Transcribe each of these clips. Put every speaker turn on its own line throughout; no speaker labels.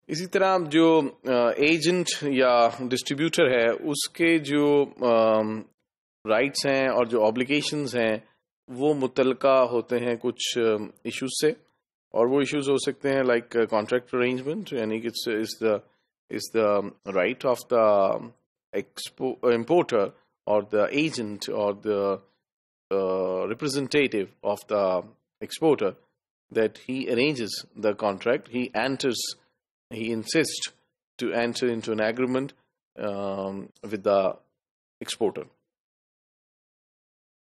اسی طرح جو ایجنٹ یا ڈسٹریبیوٹر ہے اس کے جو رائٹس ہیں اور جو آبلیگیشنز ہیں وہ متعلقہ ہوتے ہیں کچھ ایشوز سے، اور وہ ایشوز ہو سکتے ہیں لائک کانٹریکٹ ارینجمنٹ، یعنی کہ is the right of the importer اور دا ایجنٹ اور دا representative of the exporter that he arranges the contract, he insists to enter into an agreement with the exporter.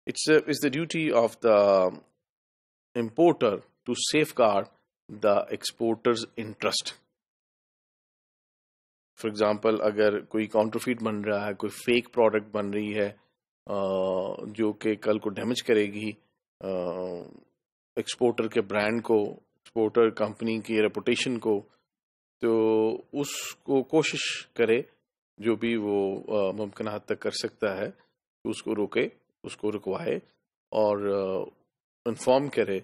It's the duty of the importer to safeguard the exporter's interest. For example, اگر کوئی counterfeit بن رہا ہے، کوئی fake product بن رہی ہے جو کہ کل کو ڈیمیج کرے گی ایکسپورٹر کے برانڈ کو، ایکسپورٹر کمپنی کی ریپوٹیشن کو، تو اس کو کوشش کرے جو بھی وہ ممکنہ حد تک کر سکتا ہے اس کو روکے، اس کو رکوائے اور انفارم کرے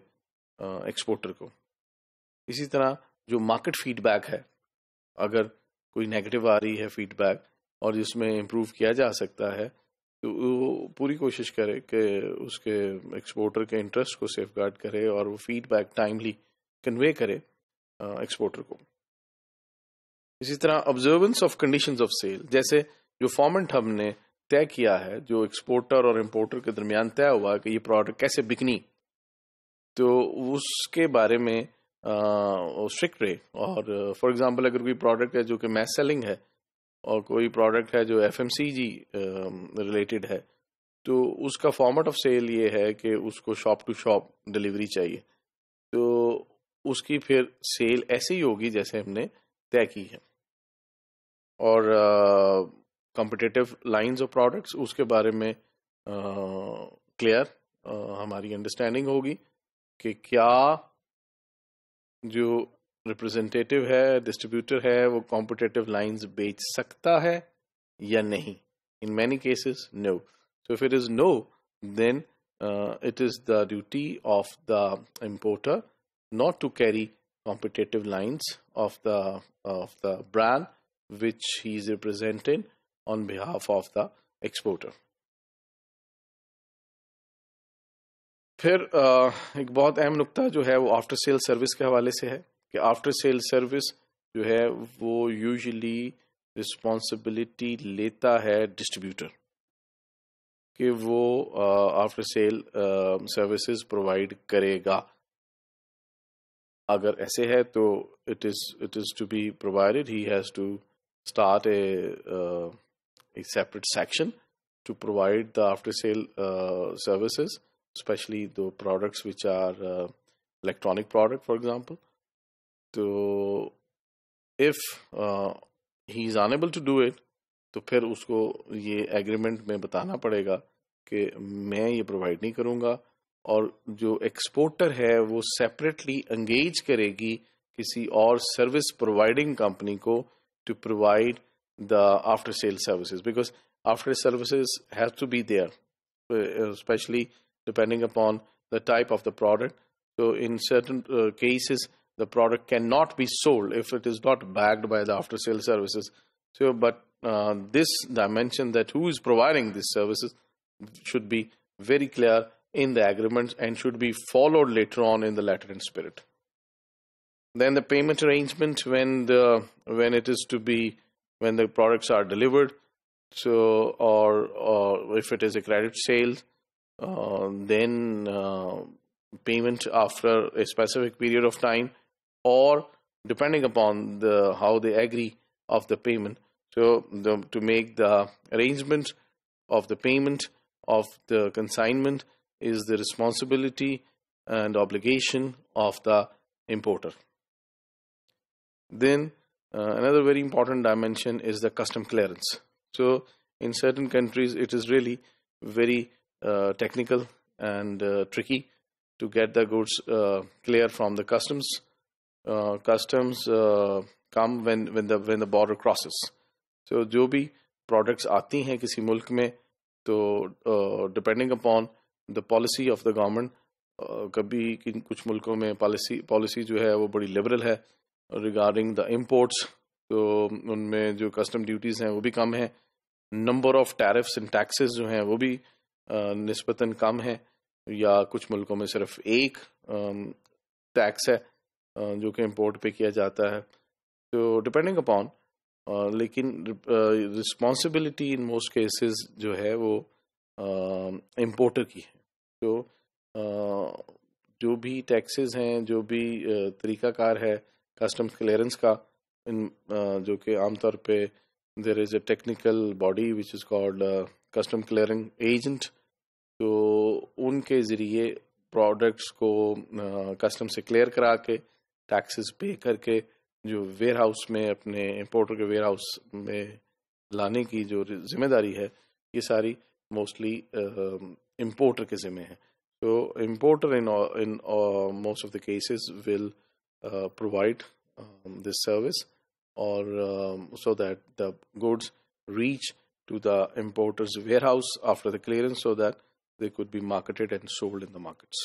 ایکسپورٹر کو. اسی طرح جو مارکیٹ فیڈ بیک ہے، اگر کوئی نیگیٹو آ رہی ہے فیڈ بیک اور جس میں امپروو کیا جا سکتا ہے تو وہ پوری کوشش کرے کہ اس کے ایکسپورٹر کے انٹرسٹ کو سیف گارڈ کرے اور وہ فیڈ بیک ٹائملی کنوے کرے ایکسپورٹر کو. اسی طرح آبزرونس آف کنڈیشنز آف سیل، جیسے جو فارمیٹ ہم نے طے کیا ہے، جو ایکسپورٹر اور امپورٹر کے درمیان طے ہوا کہ یہ پروڈکٹ کیسے بکنی، تو اس کے بارے میں اسٹرکٹ رہے. اور فار ایگزامپل اگر کوئی پروڈکٹ ہے جو کہ میس سیلنگ ہے اور کوئی پروڈکٹ ہے جو ایف ایم سی جی ریلیٹڈ ہے، تو اس کا فارمیٹ آف سیل یہ ہے کہ اس کو شاپ ٹو شاپ ڈلیوری چاہیے، تو اس کی پھر سیل ایسے ہی ہوگی جیسے ہم نے طے کی ہے. اور کمپٹیٹیو لائنز آف پروڈکٹس، اس کے بارے میں کلیئر ہماری انڈرسٹینڈنگ ہوگی کہ کیا جو ریپرزینٹیٹیو ہے، ڈسٹریبیوٹر ہے، وہ کمپٹیٹیو لائنز بیچ سکتا ہے یا نہیں. In many cases, no. So if it is no, then it is the duty of the importer not to carry competitive lines of the brand which he is representing on behalf of the exporter. پھر ایک بہت اہم نقطہ جو ہے وہ after sale service کے حوالے سے ہے کہ آفٹر سیل سروس جو ہے وہ یوزلی رسپانسبلٹی لیتا ہے ڈسٹریبیوٹر کہ وہ آفٹر سیل سروسز پرووائڈ کرے گا. اگر ایسے ہے تو it is to be provided, he has to start a separate section to provide the after sale services, especially the products which are electronic product, for example. So if he is unable to do it, تو پھر اس کو یہ agreement میں بتانا پڑے گا کہ میں یہ پرووائڈ نہیں کروں گا، اور جو ایکسپورٹر ہے وہ سیپریٹلی انگیج کرے گی کسی اور سروس پرووائڈنگ کمپنی کو to provide the after sale services, because after services has to be there especially depending upon the type of the product. So in certain cases, the product cannot be sold if it is not backed by the after sale services. So, but this dimension, that who is providing these services, should be very clear in the agreements and should be followed later on in the letter and spirit. Then the payment arrangement when it is to be, when the products are delivered. So, or if it is a credit sale, then payment after a specific period of time, or depending upon how they agree of the payment. So to make the arrangement of the payment of the consignment is the responsibility and obligation of the importer. Then another very important dimension is the custom clearance. So in certain countries it is really very technical and tricky to get the goods clear from the customs. Customs come when the border crosses. So جو بھی products آتی ہیں کسی ملک میں، تو depending upon the policy of the government، کبھی کچھ ملکوں میں پالیسی جو ہے وہ بڑی لبرل ہے، ریگارڈنگ دا امپورٹس تو ان میں جو کسٹم ڈیوٹیز ہیں وہ بھی کم ہیں. Number of tariffs and taxes جو ہیں وہ بھی نسبتاً کم ہیں, یا کچھ ملکوں میں صرف ایک ٹیکس ہے جو کہ امپورٹ پہ کیا جاتا ہے. تو ڈپینڈنگ اپون, لیکن رسپانسبلٹی ان موسٹ کیسز جو ہے وہ امپورٹر کی ہے. تو جو بھی ٹیکسز ہیں, جو بھی طریقہ کار ہے کسٹمز کلیئرنس کا, جو کہ عام طور پہ there is a technical body which is called custom clearing agent, تو ان کے ذریعے پروڈکٹس کو کسٹم سے کلیئر کرا کے ٹیکسز پے کر کے جو ویئر ہاؤس میں اپنے امپورٹر کے ویئر ہاؤس میں لانے کی جو ذمہ داری ہے, یہ ساری موسٹلی امپورٹر کے ذمہ ہے. So importer in most of the cases will provide this service, or so that the goods reach to the importer's warehouse after the clearance, so that they could be marketed and sold in the markets.